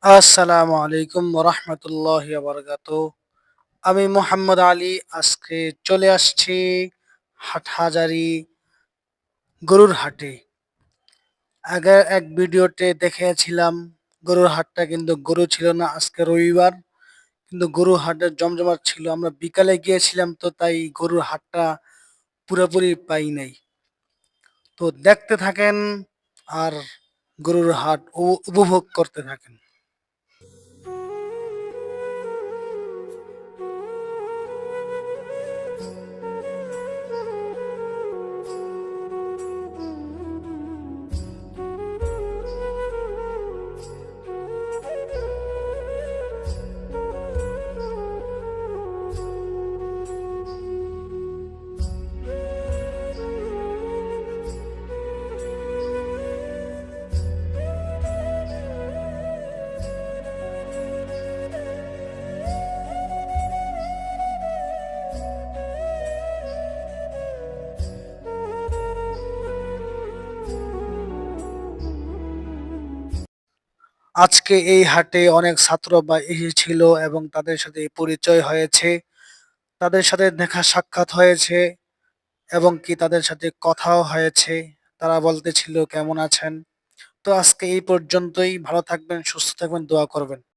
আসসালামু আলাইকুম রাহমাতুল্লাহি ওয়া বারাকাতুহু। আমি মোহাম্মদ আলী আজকে চলে আসছি হাটহাজারী গরুর হাটে। আগের এক ভিডিওতে দেখিয়েছিলাম গরুর হাটটা কিন্তু গরু ছিল না আজকে রবিবার। কিন্তু গরুর হাটের জমজমাট ছিল। আমরা বিকালে গিয়েছিলাম তো তাই গরুর হাটটা পুরোপুরি পাই নাই। তো দেখতে থাকেন আর গরুর হাট উপভোগ করতে থাকেন। আজকে এই হাটে অনেক ছাত্র বা এসেছিল এবং তাদের সাথে পরিচয় হয়েছে, তাদের সাথে দেখা সাক্ষাৎ হয়েছে এবং কি তাদের সাথে কথাও হয়েছে। তারা বলতেছিল কেমন আছেন। তো আজকে এই পর্যন্তই। ভালো থাকবেন, সুস্থ থাকবেন, দোয়া করবেন।